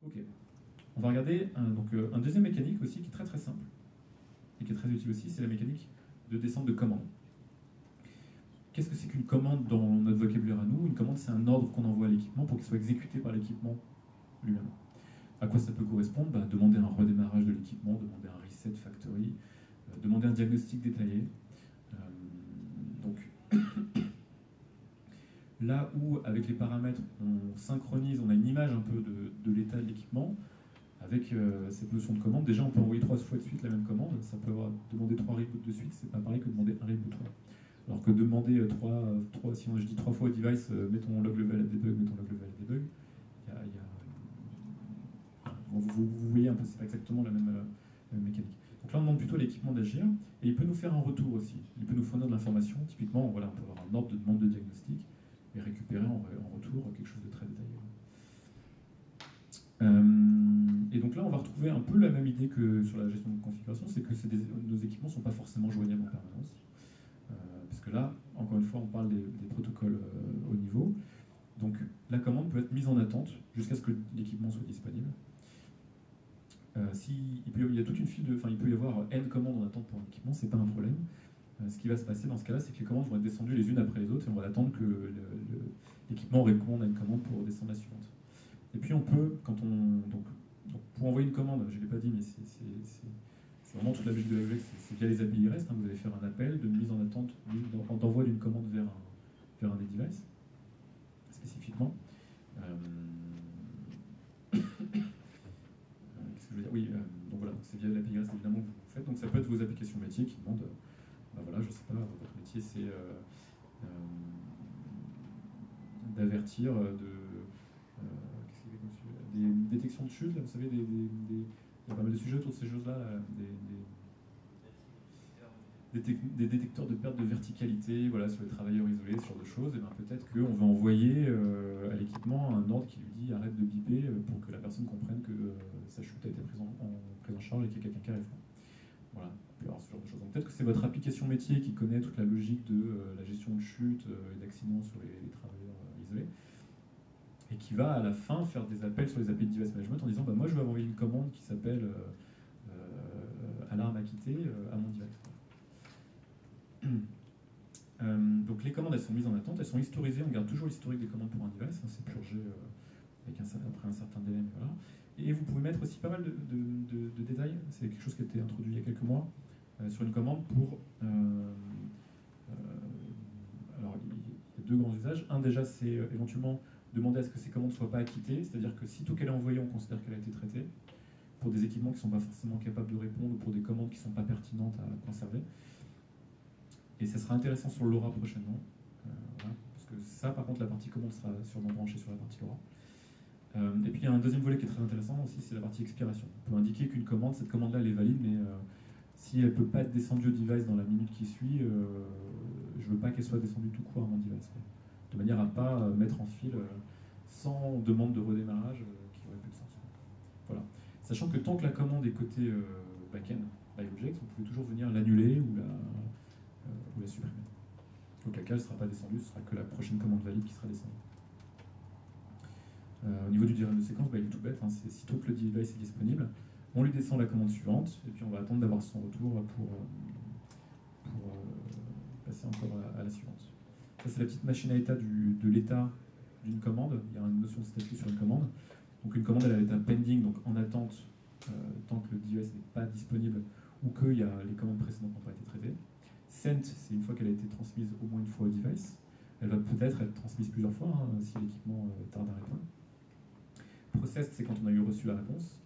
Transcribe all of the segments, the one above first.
Ok. On va regarder un deuxième mécanique aussi qui est très très simple et qui est très utile aussi, c'est la mécanique de descente de commande. Qu'est-ce que c'est qu'une commande dans notre vocabulaire à nous? Une commande, c'est un ordre qu'on envoie à l'équipement pour qu'il soit exécuté par l'équipement lui-même. À quoi ça peut correspondre? Demander un redémarrage de l'équipement, demander un reset factory, demander un diagnostic détaillé. Donc, là où, avec les paramètres, on synchronise, on a une image un peu de l'état de l'équipement, avec cette notion de commande, déjà on peut envoyer 3 fois de suite la même commande, ça peut avoir demander 3 reboots de suite, c'est pas pareil que demander un reboot. Alors que demander si je dis 3 fois au device, mets ton log level à debug, mets ton log level à debug, vous voyez un peu, c'est pas exactement la même mécanique. Donc là on demande plutôt à l'équipement d'agir, et il peut nous faire un retour aussi, il peut nous fournir de l'information, typiquement voilà, on peut avoir un ordre de demande de diagnostic, et récupérer en retour quelque chose de très détaillé. Et donc là, on va retrouver un peu la même idée que sur la gestion de configuration, c'est que nos équipements ne sont pas forcément joignables en permanence. Parce que là, encore une fois, on parle des protocoles haut niveau. Donc la commande peut être mise en attente jusqu'à ce que l'équipement soit disponible. Il y a toute une file il peut y avoir N commandes en attente pour un équipement, c'est pas un problème. Ce qui va se passer dans ce cas-là, c'est que les commandes vont être descendues les unes après les autres et on va attendre que l'équipement réponde à une commande pour descendre la suivante. Et puis on peut, donc pour envoyer une commande, je ne l'ai pas dit, mais c'est vraiment toute la logique de la c'est via les API REST, vous allez faire un appel de mise en attente, d'envoi d'une commande vers un des devices, spécifiquement. Qu'est-ce que je veux dire? Oui, donc voilà, c'est via l'API REST évidemment que vous faites, donc ça peut être vos applications métiers qui demandent, voilà, je sais pas, votre métier c'est d'avertir des détections de chute, là, vous savez, il y a pas mal de sujets autour de ces choses-là, des détecteurs de perte de verticalité, voilà, sur les travailleurs isolés, ce genre de choses, et peut-être qu'on va envoyer à l'équipement un ordre qui lui dit arrête de biper pour que la personne comprenne que sa chute a été prise en charge et qu'il y a quelqu'un qui arrive. Voilà, on peut avoir ce genre de choses. Donc peut-être que c'est votre application métier qui connaît toute la logique de la gestion de chute et d'accidents sur les travailleurs isolés, et qui va à la fin faire des appels sur les API de device management en disant moi je vais envoyer une commande qui s'appelle alarme acquittée à mon device. Donc les commandes elles sont mises en attente, elles sont historisées, on garde toujours l'historique des commandes pour un device, c'est purgé après un certain délai. Voilà. Et vous pouvez mettre aussi pas mal de détails, c'est quelque chose qui a été introduit il y a quelques mois, sur une commande pour... alors il y a 2 grands usages. Un déjà c'est éventuellement demander à ce que ces commandes ne soient pas acquittées, c'est-à-dire que sitôt qu'elle est envoyée, on considère qu'elle a été traitée, pour des équipements qui ne sont pas forcément capables de répondre ou pour des commandes qui ne sont pas pertinentes à conserver. Et ça sera intéressant sur LoRa prochainement, voilà, parce que ça, par contre, la partie commande sera sûrement branchée sur la partie LoRa. Et puis il y a un deuxième volet qui est très intéressant aussi, c'est la partie expiration. On peut indiquer qu'une commande, cette commande-là, elle est valide, mais si elle ne peut pas être descendue au device dans la minute qui suit, je ne veux pas qu'elle soit descendue tout court à mon device. De manière à ne pas mettre en file sans demande de redémarrage qui aurait plus de sens. Voilà. Sachant que tant que la commande est côté backend, LiveObject, vous pouvez toujours venir l'annuler ou la supprimer. Donc la cale ne sera pas descendue, ce sera que la prochaine commande valide qui sera descendue. Au niveau du diagramme de séquence, il est tout bête, c'est sitôt que le device est disponible, on lui descend la commande suivante, et puis on va attendre d'avoir son retour pour passer encore à la suivante. Ça c'est la petite machine à état de l'état d'une commande, il y a une notion de statut sur une commande. Donc une commande elle a l'état pending, donc en attente, tant que le device n'est pas disponible, ou que les commandes précédentes n'ont pas été traitées. Sent, c'est une fois qu'elle a été transmise au moins une fois au device. Elle va peut-être être transmise plusieurs fois si l'équipement tarde à répondre. Processed, c'est quand on a eu reçu la réponse.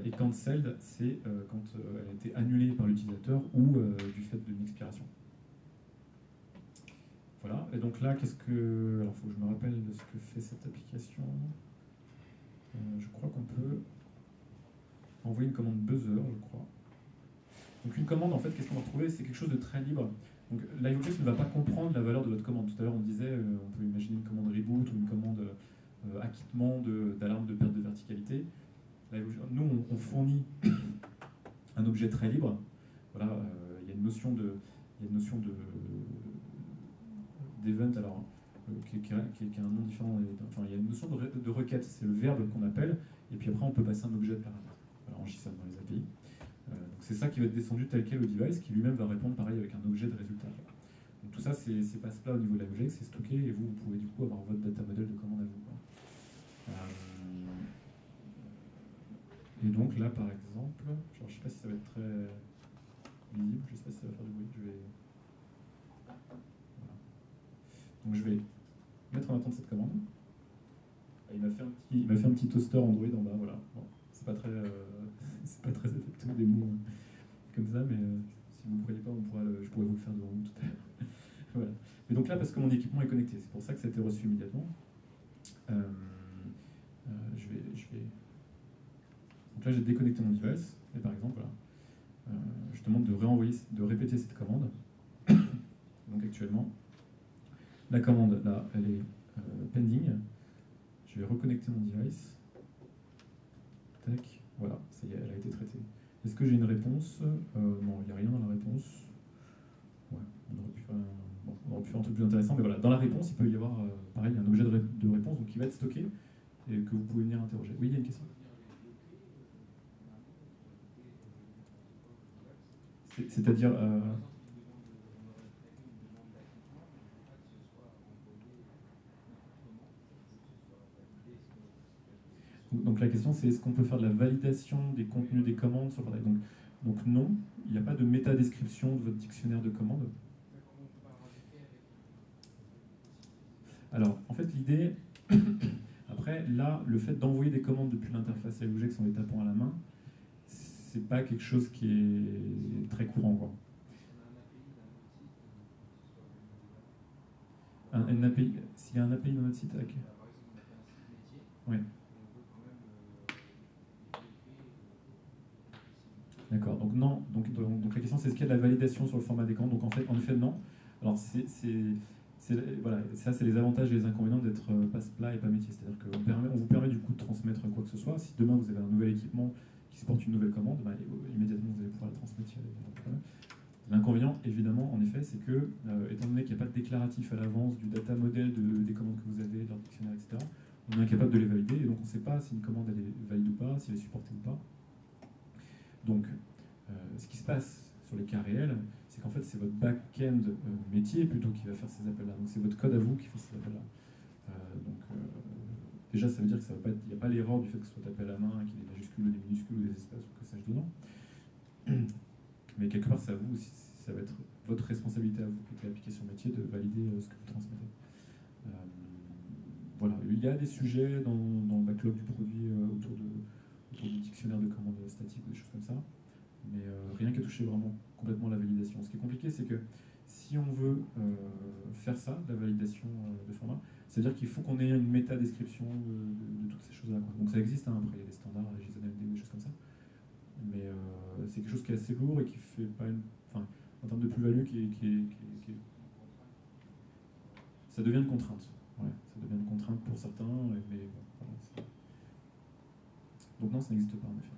Et cancelled, c'est quand elle a été annulée par l'utilisateur ou du fait d'une expiration. Voilà, et donc là, qu'est-ce que... Alors, il faut que je me rappelle de ce que fait cette application. Je crois qu'on peut envoyer une commande buzzer, je crois. Donc une commande, en fait, qu'est-ce qu'on va retrouver? C'est quelque chose de très libre. Donc LiveObject ne va pas comprendre la valeur de votre commande. Tout à l'heure, on disait, on peut imaginer une commande reboot ou une commande acquittement d'alarme de perte de verticalité. Nous, on fournit un objet très libre. Voilà, il y a une notion d'event, alors qui a un nom différent. Enfin, il y a une notion de requête, c'est le verbe qu'on appelle, Et puis après, on peut passer un objet de paramètre, voilà, enrichissable dans les API. Donc c'est ça qui va être descendu tel quel au device, qui lui-même va répondre pareil avec un objet de résultat. Donc tout ça, c'est pas là au niveau de la logique, c'est stocké, et vous pouvez du coup avoir votre data model de commande à vous, quoi. Et donc là, par exemple, genre, je sais pas si ça va être très visible, je sais pas si ça va faire du bruit, voilà. Donc je vais mettre en attente cette commande. Et il m'a fait un petit toaster Android en bas, voilà. Bon, c'est pas très adapté des mots comme ça, mais si vous ne croyez pas, je pourrais vous le faire devant vous tout à l'heure. Voilà. Mais donc là, parce que mon équipement est connecté, c'est pour ça que ça a été reçu immédiatement. Donc là, j'ai déconnecté mon device, et par exemple, voilà, je demande de répéter cette commande. Donc actuellement, la commande, là, elle est pending. Je vais reconnecter mon device. Tac, voilà, ça y est, elle a été traitée. Est-ce que j'ai une réponse? Non, il n'y a rien dans la réponse. Ouais, on aurait pu faire un truc plus intéressant, mais voilà, dans la réponse, il peut y avoir, pareil, un objet de réponse donc qui va être stocké et que vous pouvez venir interroger. Oui, il y a une question? C'est-à-dire... Donc la question, c'est est-ce qu'on peut faire de la validation des contenus des commandes sur le portail? Donc non, il n'y a pas de métadescription de votre dictionnaire de commandes. Alors, en fait, l'idée... Après, là, le fait d'envoyer des commandes depuis l'interface LOGX en les tapant à la main, c'est pas quelque chose qui est très courant, quoi. Un API, s'il y a un API dans notre site, ok. Oui. D'accord, donc non. Donc la question, c'est est-ce qu'il y a de la validation sur le format des commandes? Donc en effet, non. Alors, voilà, ça, c'est les avantages et les inconvénients d'être passe-plat et pas métier. C'est-à-dire qu'on vous permet du coup de transmettre quoi que ce soit. Si demain vous avez un nouvel équipement qui supporte une nouvelle commande, bah, immédiatement vous allez pouvoir la transmettre. L'inconvénient, évidemment, en effet, c'est que, étant donné qu'il n'y a pas de déclaratif à l'avance du data model des commandes que vous avez, de leur dictionnaire, etc., on est incapable de les valider, et donc on ne sait pas si une commande elle est valide ou pas, si elle est supportée ou pas. Donc, ce qui se passe sur les cas réels, c'est qu'en fait, c'est votre back-end métier plutôt qui va faire ces appels-là. Donc, c'est votre code à vous qui fait ces appels-là. Déjà, ça veut dire qu'il n'y a pas l'erreur du fait que ce soit tapé à la main, qu'il y ait des majuscules ou des minuscules ou des espaces ou que sais-je dedans. Mais quelque part, c'est à vous aussi, ça va être votre responsabilité à vous, qui est l'application métier, de valider ce que vous transmettez. Voilà, il y a des sujets dans le backlog du produit autour du dictionnaire de commandes statiques ou des choses comme ça, mais rien qu'à toucher vraiment complètement la validation. Ce qui est compliqué, c'est que si on veut faire ça, la validation de format, c'est-à-dire qu'il faut qu'on ait une méta-description de toutes ces choses-là. Donc ça existe, hein, après il y a des standards, les JSON-LD ou des choses comme ça, mais c'est quelque chose qui est assez lourd et qui fait pas enfin, en termes de plus-value, ça devient une contrainte. Ouais, ça devient une contrainte pour certains, mais bon, voilà, donc non, ça n'existe pas en effet.